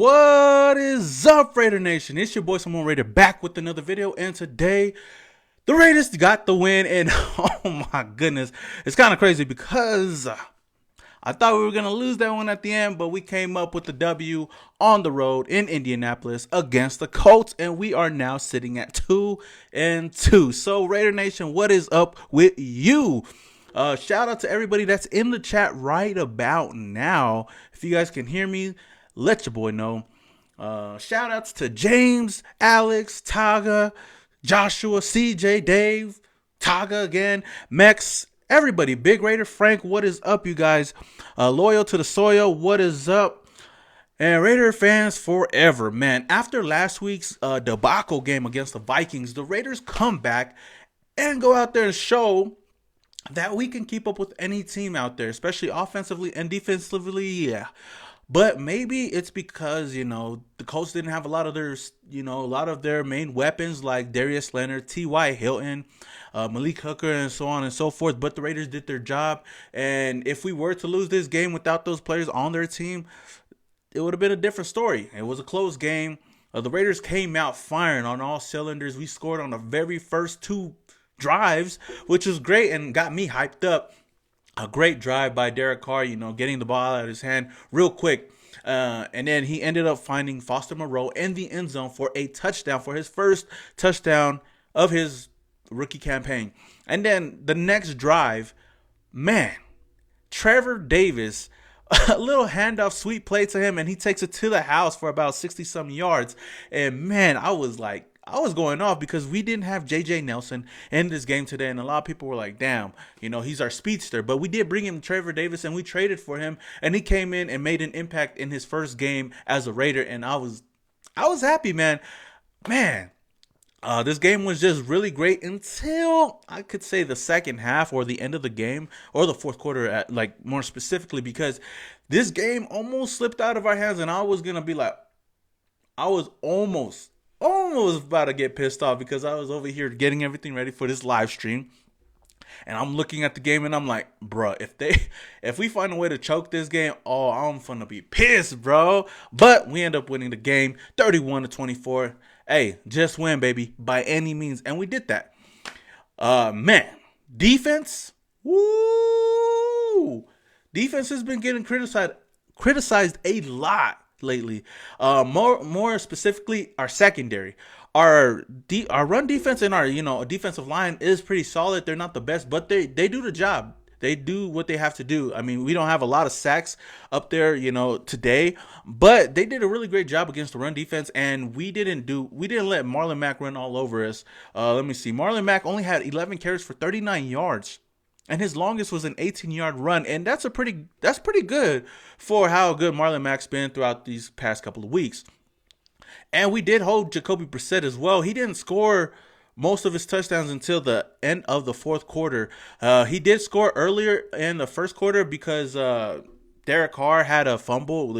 What is up, Raider Nation? It's your boy Simone Raider back with another video, and today the Raiders got the win. And oh my goodness, it's kind of crazy because I thought we were gonna lose that one at the end, but we came up with the W on the road in Indianapolis against the Colts, and we are now sitting at 2-2. So Raider Nation, what is up with you? Shout out to everybody that's in the chat right about now. If you guys can hear me, let your boy know. Shout outs to James, Alex, Taga, Joshua, CJ, Dave, Taga again, Mex, everybody, Big Raider, Frank, what is up, you guys? Loyal to the soil, what is up? And Raider fans forever, man. After last week's debacle game against the Vikings, the Raiders come back and go out there and show that we can keep up with any team out there, especially offensively and defensively, yeah. But maybe it's because, the Colts didn't have a lot of their main weapons like Darius Leonard, T.Y. Hilton, Malik Hooker, and so on and so forth. But the Raiders did their job. And if we were to lose this game without those players on their team, it would have been a different story. It was a close game. The Raiders came out firing on all cylinders. We scored on the very first two drives, which was great and got me hyped up. A great drive by Derek Carr, getting the ball out of his hand real quick. And then he ended up finding Foster Moreau in the end zone for a touchdown, for his first touchdown of his rookie campaign. And then the next drive, man, Trevor Davis, a little handoff, sweet play to him, and he takes it to the house for about 60-some yards. And man, I was going off because we didn't have J.J. Nelson in this game today, and a lot of people were like, damn, he's our speedster. But we did bring him Trevor Davis, and we traded for him, and he came in and made an impact in his first game as a Raider, and I was happy, man. This game was just really great until I could say the second half or the end of the game or the fourth quarter, more specifically, because this game almost slipped out of our hands, and I was going to be like, I was almost about to get pissed off because I was over here getting everything ready for this live stream. And I'm looking at the game and I'm like, bruh, if we find a way to choke this game, I'm gonna be pissed, bro. But we end up winning the game 31-24. Hey, just win, baby, by any means. And we did that. Man, defense, woo! Defense has been getting criticized a lot lately. More specifically, our secondary, our run defense, and our defensive line is pretty solid. They're not the best, but they do the job. They do what they have to do. I mean, we don't have a lot of sacks up there, today, but they did a really great job against the run defense, and we didn't let Marlon Mack run all over us. Let me see. Marlon Mack only had 11 carries for 39 yards. And his longest was an 18-yard run, and that's pretty good for how good Marlon Mack's been throughout these past couple of weeks. And we did hold Jacoby Brissett as well. He didn't score most of his touchdowns until the end of the fourth quarter. He did score earlier in the first quarter because Derek Carr had a fumble.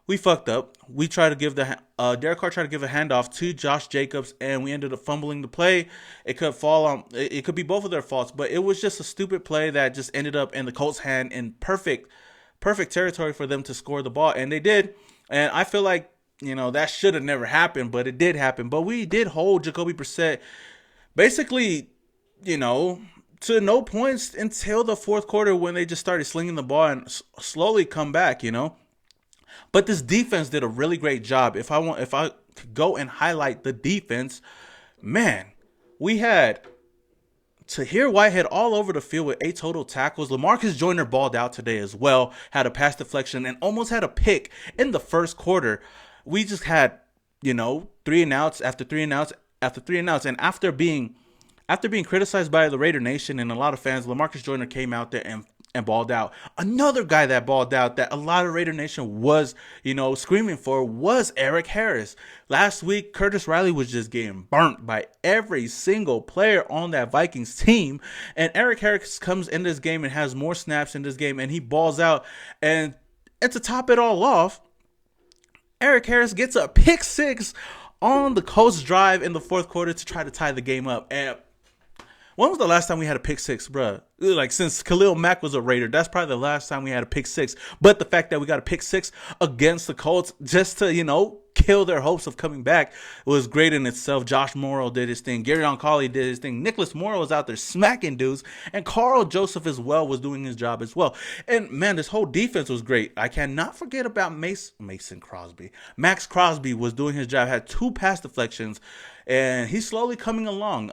We fucked up. We tried to give Derek Carr tried to give a handoff to Josh Jacobs, and we ended up fumbling the play. It could fall on. It could be both of their faults, but it was just a stupid play that just ended up in the Colts' hand in perfect territory for them to score the ball, and they did. And I feel like that should have never happened, but it did happen. But we did hold Jacoby Brissett basically, to no points until the fourth quarter when they just started slinging the ball and slowly come back, But this defense did a really great job. If I could go and highlight the defense, man, we had Tahir Whitehead all over the field with 8 total tackles. LaMarcus Joyner balled out today as well, had a pass deflection and almost had a pick in the first quarter. We just had, 3 and outs after 3 and outs after 3 and outs. And after being criticized by the Raidernation and a lot of fans, LaMarcus Joyner came out there and balled out. Another guy that balled out that a lot of Raider Nation was, screaming for was Eric Harris. Last week, Curtis Riley was just getting burnt by every single player on that Vikings team. And Eric Harris comes in this game and has more snaps in this game, and he balls out. And to top it all off, Eric Harris gets a pick six on the Colts drive in the fourth quarter to try to tie the game up. And When was the last time we had a pick six, bruh? Like, since Khalil Mack was a Raider, that's probably the last time we had a pick six. But the fact that we got a pick six against the Colts just to, kill their hopes of coming back was great in itself. Josh Morrow did his thing. Gary Oncoli did his thing. Nicholas Morrow was out there smacking dudes. And Carl Joseph as well was doing his job as well. And, man, this whole defense was great. I cannot forget about Mason Crosby. Max Crosby was doing his job. Had 2 pass deflections. And he's slowly coming along.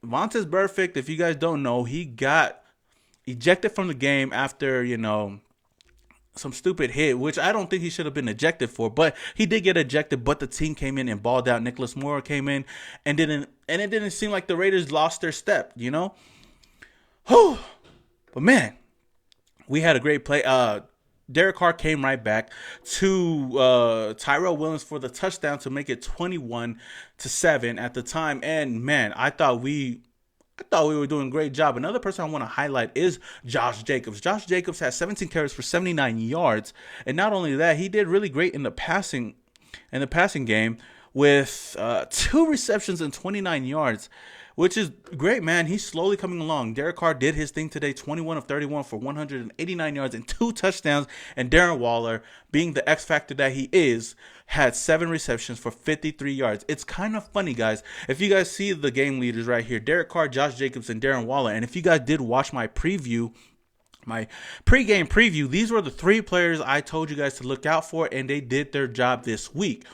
Vontaze Burfict, if you guys don't know, he got ejected from the game after, some stupid hit, which I don't think he should have been ejected for, but he did get ejected. But the team came in and balled out. Nicholas Moore came in and it didn't seem like the Raiders lost their step, But man, we had a great play. Derek Carr came right back to Tyrell Williams for the touchdown to make it 21-7 at the time. And man, I thought we were doing a great job. Another person I want to highlight is Josh Jacobs. Josh Jacobs had 17 carries for 79 yards. And not only that, he did really great in the passing game with 2 receptions and 29 yards, which is great, man. He's slowly coming along. Derek Carr did his thing today, 21 of 31 for 189 yards and 2 touchdowns. And Darren Waller, being the X factor that he is, had 7 receptions for 53 yards. It's kind of funny, guys. If you guys see the game leaders right here, Derek Carr, Josh Jacobs, and Darren Waller, and if you guys did watch my pregame preview, these were the 3 players I told you guys to look out for, and they did their job this week.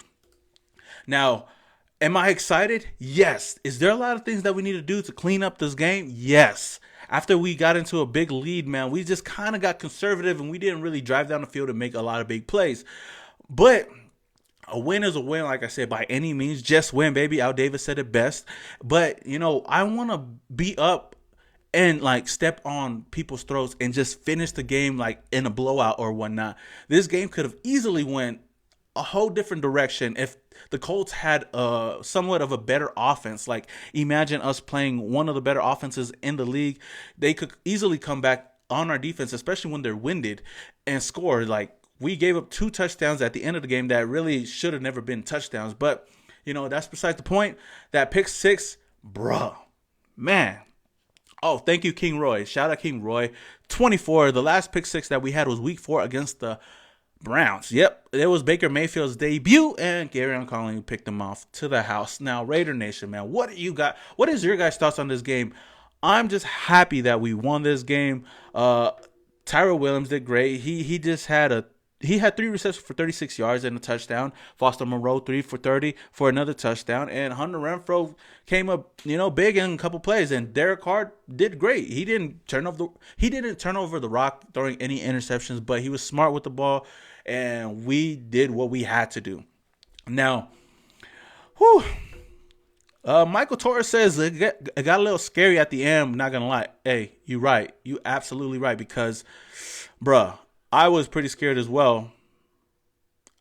Now, am I excited? Yes. Is there a lot of things that we need to do to clean up this game? Yes. After we got into a big lead, man, we just kind of got conservative and we didn't really drive down the field and make a lot of big plays. But a win is a win, like I said, by any means. Just win, baby. Al Davis said it best. But, I want to be up and, step on people's throats and just finish the game, in a blowout or whatnot. This game could have easily went a whole different direction if the Colts had somewhat of a better offense. Imagine us playing one of the better offenses in the league. They could easily come back on our defense, especially when they're winded, and score. We gave up 2 touchdowns at the end of the game that really should have never been touchdowns. But, that's besides the point. That pick 6, bruh, man. Oh, thank you, King Roy. Shout out King Roy. 24. The last pick 6 that we had was week 4 against the Browns. Yep, it was Baker Mayfield's debut, and Gary Oncoli picked him off to the house. Now, Raider Nation, man, what is your guys' thoughts on this game? I'm just happy that we won this game. Tyrell Williams did great. He had 3 receptions for 36 yards and a touchdown. Foster Moreau 3 for 30 for another touchdown. And Hunter Renfrow came up, big in a couple plays. And Derek Carr did great. He didn't turn over the rock throwing any interceptions, but he was smart with the ball, and we did what we had to do. Now, Michael Torres says it got a little scary at the end. I'm not gonna lie. Hey, you right. You absolutely right, because, bruh, I was pretty scared as well.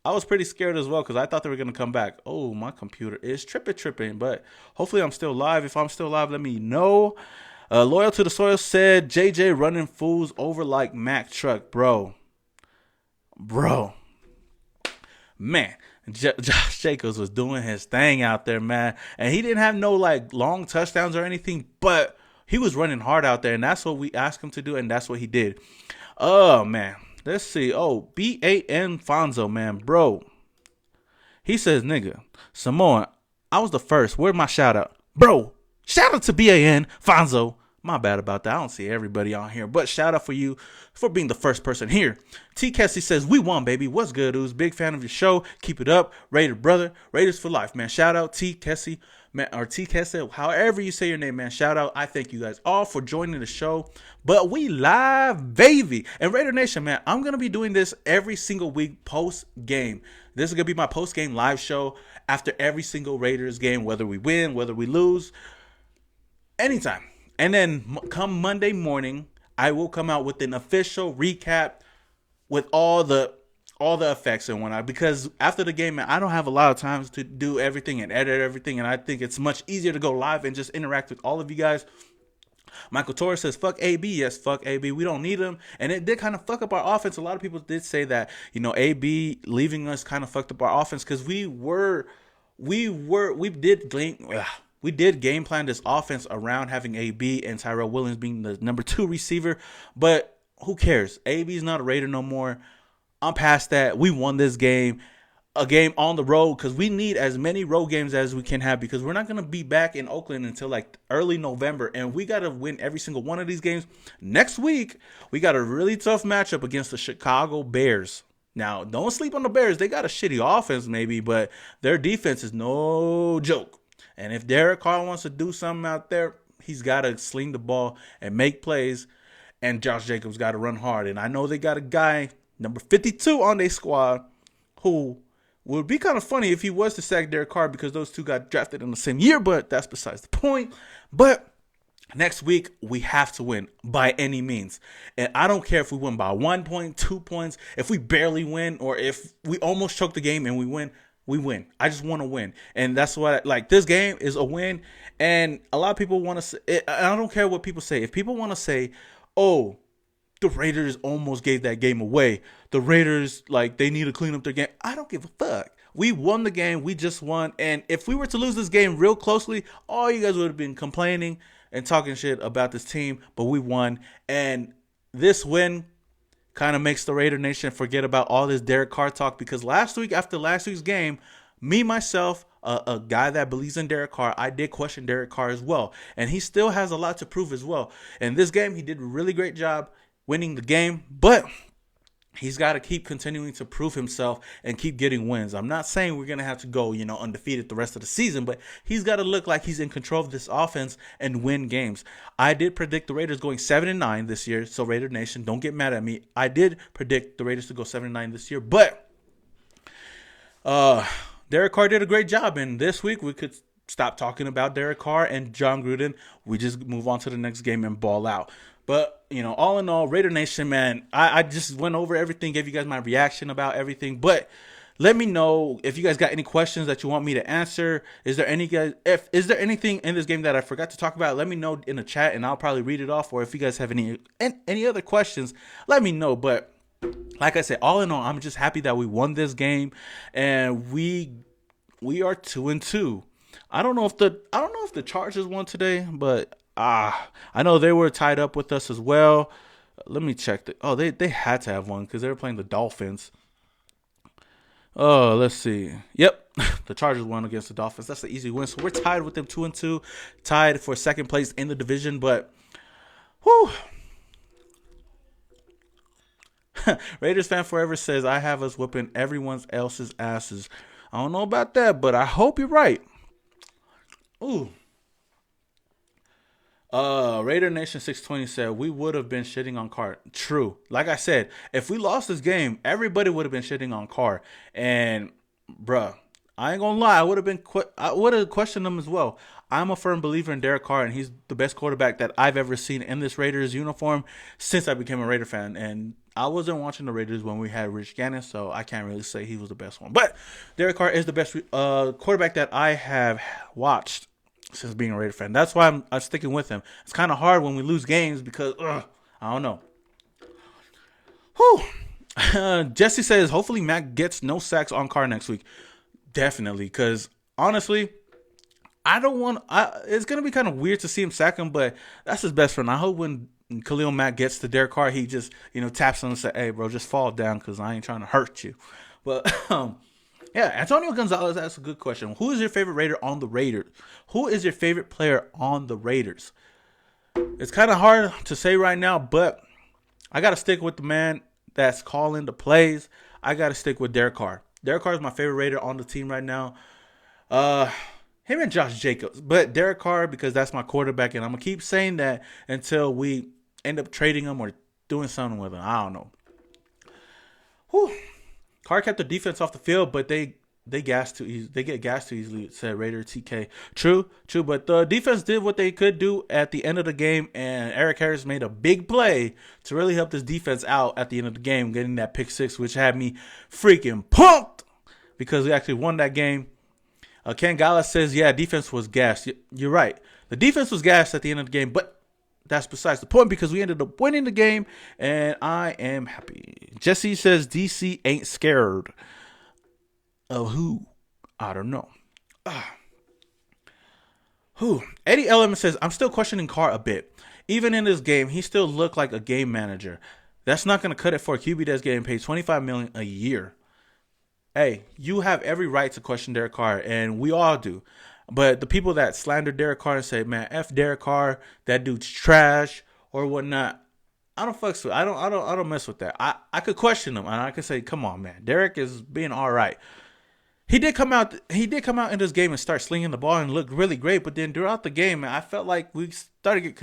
Because I thought they were going to come back. Oh, my computer is tripping. But hopefully I'm still live. If I'm still live, let me know. Loyal to the Soil said, JJ running fools over like Mack truck. Bro. Man, Josh Jacobs was doing his thing out there, man. And he didn't have no, long touchdowns or anything. But he was running hard out there. And that's what we asked him to do. And that's what he did. Oh, man. Let's see. Oh, BAN Fonzo, man, bro. He says, nigga, Samoa, I was the first. Where's my shout out? Bro, shout out to BAN Fonzo. My bad about that. I don't see everybody on here, but shout out for you for being the first person here. T. Kessie says, we won, baby. What's good, dudes? Big fan of your show. Keep it up. Raider brother. Raiders for life, man. Shout out T. Kessie, man, or T. Kessie, however you say your name, man. Shout out. I thank you guys all for joining the show. But we live, baby. And Raider Nation, man, I'm going to be doing this every single week post-game. This is going to be my post-game live show after every single Raiders game, whether we win, whether we lose, anytime. And then come Monday morning, I will come out with an official recap with all the effects and whatnot. Because after the game, man, I don't have a lot of time to do everything and edit everything. And I think it's much easier to go live and just interact with all of you guys. Michael Torres says, fuck AB. Yes, fuck AB. We don't need him. And it did kind of fuck up our offense. A lot of people did say that, AB leaving us kind of fucked up our offense, because we we did game plan this offense around having AB and Tyrell Williams being the number 2 receiver, but who cares? AB's not a Raider no more. I'm past that. We won this game. A game on the road, because we need as many road games as we can have, because we're not going to be back in Oakland until like early November, and we got to win every single one of these games. Next week, we got a really tough matchup against the Chicago Bears. Now, don't sleep on the Bears. They got a shitty offense maybe, but their defense is no joke. And if Derek Carr wants to do something out there, he's got to sling the ball and make plays, and Josh Jacobs got to run hard. And I know they got a guy, number 52 on their squad, who would be kind of funny if he was to sack Derek Carr, because those two got drafted in the same year, but that's besides the point. But next week, we have to win by any means. And I don't care if we win by 1 point, 2 points, if we barely win, or if we almost choke the game and we win, we win. I just want to win. And that's what, this game is a win. And a lot of people want to say, I don't care what people say. If people want to say, oh, the Raiders almost gave that game away, the Raiders, they need to clean up their game, I don't give a fuck. We won the game. We just won. And if we were to lose this game real closely, all you guys would have been complaining and talking shit about this team. But we won. And this win kind of makes the Raider Nation forget about all this Derek Carr talk. Because after last week's game, me, myself, a guy that believes in Derek Carr, I did question Derek Carr as well. And he still has a lot to prove as well. In this game, he did a really great job winning the game. But he's got to keep continuing to prove himself and keep getting wins. I'm not saying we're going to have to go, undefeated the rest of the season, but he's got to look like he's in control of this offense and win games. I did predict the Raiders going 7-9 this year, so Raider Nation, don't get mad at me. I did predict the Raiders to go 7-9 this year, but Derek Carr did a great job, and this week we could stop talking about Derek Carr and John Gruden. We just move on to the next game and ball out. But, all in all, Raider Nation, man, I just went over everything, gave you guys my reaction about everything. But let me know if you guys got any questions that you want me to answer. Is there anything in this game that I forgot to talk about? Let me know in the chat, and I'll probably read it off. Or if you guys have any other questions, let me know. But like I said, all in all, I'm just happy that we won this game, and we are 2-2. I don't know if the Chargers won today, but I know they were tied up with us as well. Let me check. They had to have one because they were playing the Dolphins. Oh, let's see. Yep, the Chargers won against the Dolphins. That's the easy win. So we're tied with them 2-2, tied for second place in the division. But, whew. Raiders fan forever says, I have us whooping everyone else's asses. I don't know about that, but I hope you're right. Ooh. Raider Nation 620 said we would have been shitting on Carr. True. Like I said, if we lost this game, everybody would have been shitting on Carr. And bruh, I ain't gonna lie, I would have questioned him as well. I'm a firm believer in Derek Carr, and he's the best quarterback that I've ever seen in this Raiders uniform since I became a Raider fan. And I wasn't watching the Raiders when we had Rich Gannon, so I can't really say he was the best one. But Derek Carr is the best quarterback that I have watched since being a Raider fan. That's why I'm sticking with him. It's kind of hard when we lose games because, I don't know. Whew. Jesse says, hopefully Mac gets no sacks on Carr next week. Definitely, because honestly, it's going to be kind of weird to see him sack him, but that's his best friend. I hope when Khalil Mack gets to Derek Carr, he just, taps him and says, hey, bro, just fall down because I ain't trying to hurt you. But, yeah, Antonio Gonzalez asks a good question. Who is your favorite Raider on the Raiders? Who is your favorite player on the Raiders? It's kind of hard to say right now, but I got to stick with the man that's calling the plays. I got to stick with Derek Carr. Derek Carr is my favorite Raider on the team right now. Him and Josh Jacobs. But Derek Carr, because that's my quarterback, and I'm going to keep saying that until we end up trading him or doing something with him. I don't know. Whew. Carr kept the defense off the field, but they get gassed too easily, said Raider TK. True, but the defense did what they could do at the end of the game, and Eric Harris made a big play to really help this defense out at the end of the game, getting that pick six, which had me freaking pumped because we actually won that game. Ken Gala says, yeah, defense was gassed. You're right. The defense was gassed at the end of the game, but that's besides the point because we ended up winning the game, and I am happy. Jesse says DC ain't scared of who? I don't know. Who? Eddie Element says, I'm still questioning Carr a bit. Even in this game, he still looked like a game manager. That's not going to cut it for a QB that's getting paid $25 million a year. Hey, you have every right to question Derek Carr, and we all do. But the people that slander Derek Carr and say, "Man, f Derek Carr, that dude's trash" or whatnot, I don't fucks with. I don't mess with that. I could question him, and I could say, "Come on, man, Derek is being all right." He did come out. He did come out in this game and start slinging the ball and looked really great. But then throughout the game, man, I felt like we started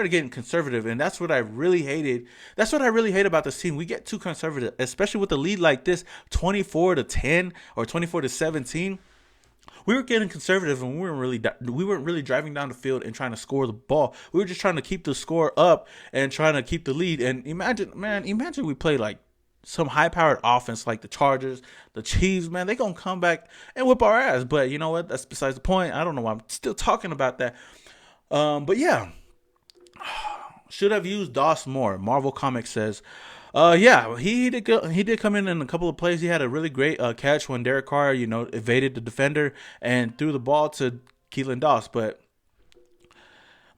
getting conservative, and that's what I really hated. That's what I really hate about this team. We get too conservative, especially with a lead like this, 24-10 or 24-17. We were getting conservative, and we weren't really driving down the field and trying to score the ball. We were just trying to keep the score up and trying to keep the lead. And imagine we play like some high-powered offense like the Chargers, the Chiefs, man, they gonna come back and whip our ass. But you know what? That's besides the point. I don't know why I'm still talking about that. But yeah, should have used Doss more. Marvel Comics says, yeah, he did come in a couple of plays. He had a really great catch when Derek Carr, evaded the defender and threw the ball to Keelan Doss. But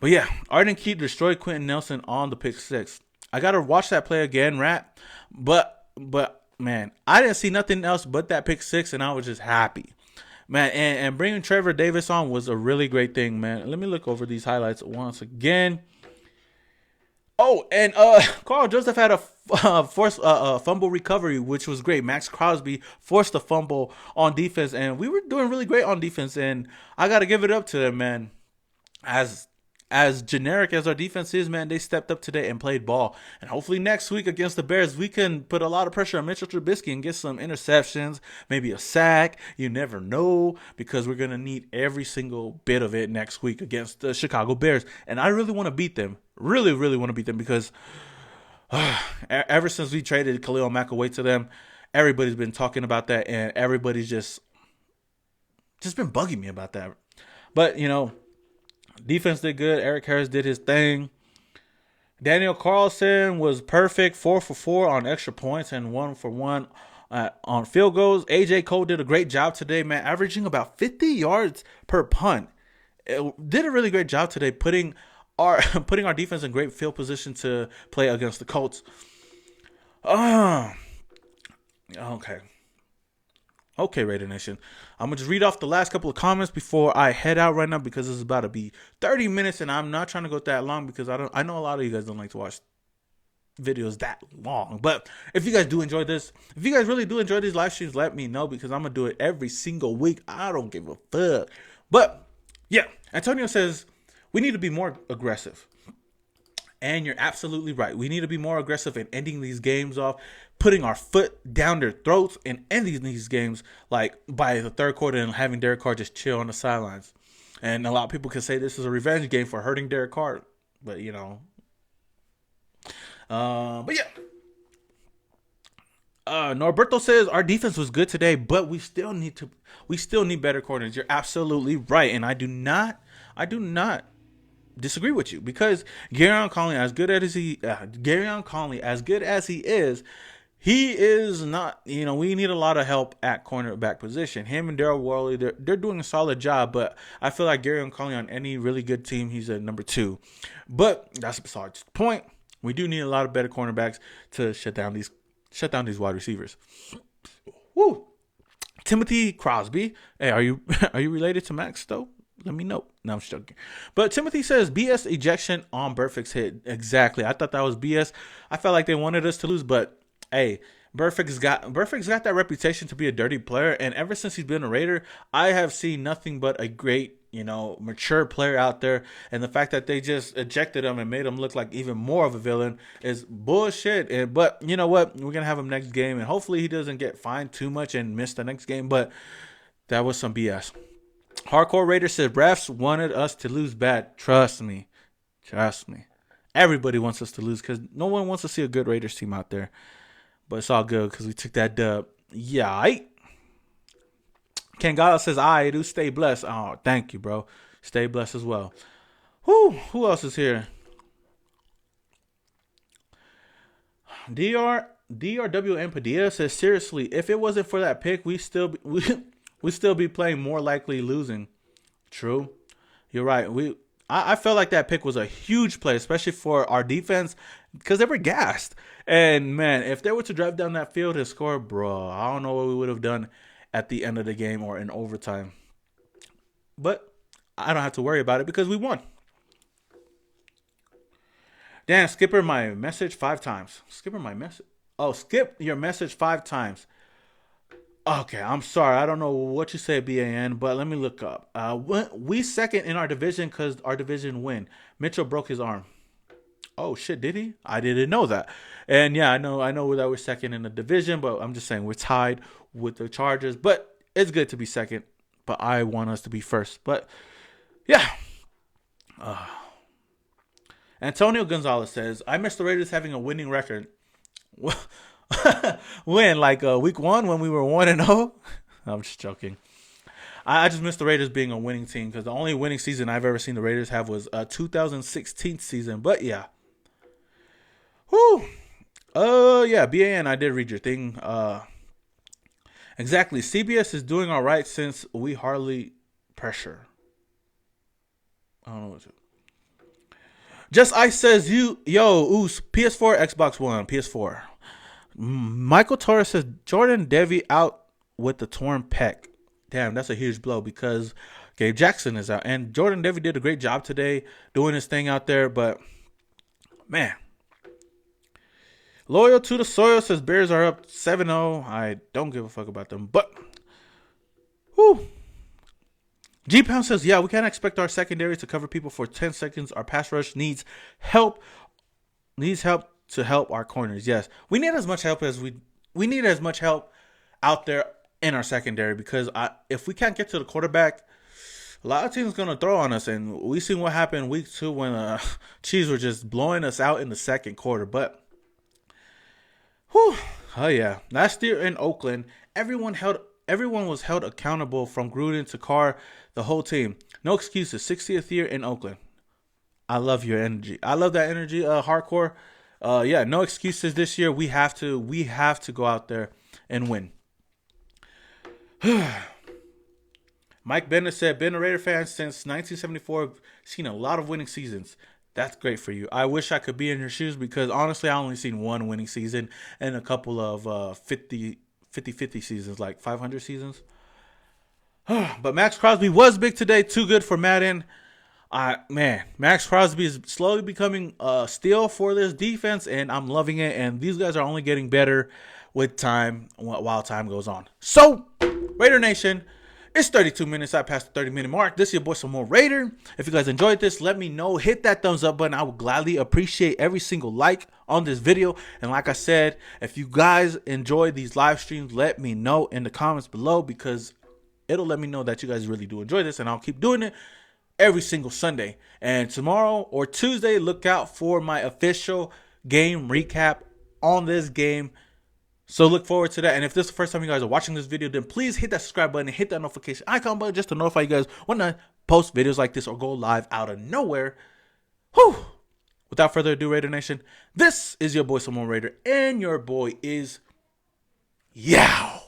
yeah, Arden Key destroyed Quentin Nelson on the pick six. I gotta watch that play again, Rat. But man, I didn't see nothing else but that pick six, and I was just happy, man. And bringing Trevor Davis on was a really great thing, man. Let me look over these highlights once again. Oh, and Carl Joseph had a forced fumble recovery, which was great. Max Crosby forced a fumble on defense, and we were doing really great on defense. And I gotta give it up to them, man. As generic as our defense is, man, they stepped up today and played ball. And hopefully next week against the Bears, we can put a lot of pressure on Mitchell Trubisky and get some interceptions, maybe a sack. You never know, because we're going to need every single bit of it next week against the Chicago Bears. And I really want to beat them. Really, really want to beat them, because ever since we traded Khalil Mack away to them, everybody's been talking about that, and everybody's just been bugging me about that. But, defense did good. Eric Harris did his thing. Daniel Carlson was perfect, 4 for 4 on extra points and 1 for 1 on field goals. AJ Cole did a great job today, man, averaging about 50 yards per punt. It did a really great job today, putting our defense in great field position to play against the Colts. Okay, Raider Nation. I'm going to just read off the last couple of comments before I head out right now, because this is about to be 30 minutes, and I'm not trying to go that long, because I know a lot of you guys don't like to watch videos that long. But if you guys do enjoy this, if you guys really do enjoy these live streams, let me know, because I'm going to do it every single week. I don't give a fuck. But yeah, Antonio says we need to be more aggressive. And you're absolutely right. We need to be more aggressive in ending these games off, putting our foot down their throats and ending these games like by the third quarter, and having Derek Carr just chill on the sidelines. And a lot of people can say this is a revenge game for hurting Derek Carr, but but yeah. Norberto says our defense was good today, but we still need better corners. You're absolutely right, and I do not disagree with you, because Garyon Conley, as good as he is not, we need a lot of help at cornerback position. Him and Daryl Worley, they're doing a solid job, but I feel like Garyon Conley on any really good team, he's a number 2. But that's besides the point. We do need a lot of better cornerbacks to shut down these wide receivers. Woo. Timothy Crosby. Hey, are you related to Max though? Let me know. No, I'm just joking. But Timothy says BS ejection on Burfict's hit. Exactly. I thought that was BS. I felt like they wanted us to lose, but hey, Burfict's got that reputation to be a dirty player, and ever since he's been a Raider, I have seen nothing but a great, mature player out there. And the fact that they just ejected him and made him look like even more of a villain is bullshit. But you know what? We're gonna have him next game, and hopefully he doesn't get fined too much and miss the next game. But that was some BS. Hardcore Raider said refs wanted us to lose bad. Trust me. Everybody wants us to lose, because no one wants to see a good Raiders team out there. But it's all good because we took that dub. Yeah. Ken Gala says, I do stay blessed. Oh, thank you, bro. Stay blessed as well. Who else is here? DRWM Padilla says, seriously, if it wasn't for that pick, we still be playing, more likely losing. True. You're right. I felt like that pick was a huge play, especially for our defense, because they were gassed. And man, if they were to drive down that field and score, bro, I don't know what we would have done at the end of the game or in overtime. But I don't have to worry about it because we won. Dan, skipper my message 5 times. Skipper my message. Oh, skip your message 5 times. Okay, I'm sorry. I don't know what you say, BAN, but let me look up. We second in our division because our division win. Mitchell broke his arm. Oh shit, did he? I didn't know that. And yeah, I know that we're second in the division, but I'm just saying we're tied with the Chargers. But it's good to be second. But I want us to be first. But yeah. Antonio Gonzalez says, I miss the Raiders having a winning record. When? Like week 1 when we were 1-0? I'm just joking. I just miss the Raiders being a winning team because the only winning season I've ever seen the Raiders have was a 2016 season. But yeah. Whew. Yeah, BAN, I did read your thing. Exactly. CBS is doing all right since we hardly pressure. I don't know what to. Just Ice says, Oos, PS4, Xbox One, PS4. Michael Torres says, Jordan Devy out with the torn pec. Damn, that's a huge blow because Gabe Jackson is out. And Jordan Devy did a great job today doing his thing out there. But, man. Loyal to the soil says Bears are up 7-0. I don't give a fuck about them. But, whew. G-Pound says, yeah, we can't expect our secondary to cover people for 10 seconds. Our pass rush needs help. Needs help to help our corners. Yes, we need as much help as we need as much help out there in our secondary because if we can't get to the quarterback, a lot of teams are going to throw on us. And we seen what happened week 2 when Chiefs were just blowing us out in the second quarter. But, whew, oh yeah, last year in Oakland, everyone was held accountable from Gruden to Carr, the whole team. No excuses. 60th year in Oakland. I love your energy. I love that energy, hardcore. Yeah, no excuses this year. We have to go out there and win. Mike Bennett said, been a Raider fan since 1974. Seen a lot of winning seasons. That's great for you. I wish I could be in your shoes because honestly, I only seen one winning season and a couple of 50-50 seasons, like 500 seasons. But Max Crosby was big today. Too good for Madden. Man, Max Crosby is slowly becoming a steal for this defense, and I'm loving it. And these guys are only getting better with time while time goes on. So, Raider Nation, it's 32 minutes. I passed the 30-minute mark. This is your boy, some more Raider. If you guys enjoyed this, let me know. Hit that thumbs up button. I would gladly appreciate every single like on this video. And like I said, if you guys enjoy these live streams, let me know in the comments below because it'll let me know that you guys really do enjoy this, and I'll keep doing it every single Sunday. And tomorrow or Tuesday, look out for my official game recap on this game. So look forward to that. And if this is the first time you guys are watching this video, then please hit that subscribe button and hit that notification icon button just to notify you guys when I post videos like this or go live out of nowhere. Whew. Without further ado, Raider Nation, this is your boy, Simone Raider, and your boy is Yow.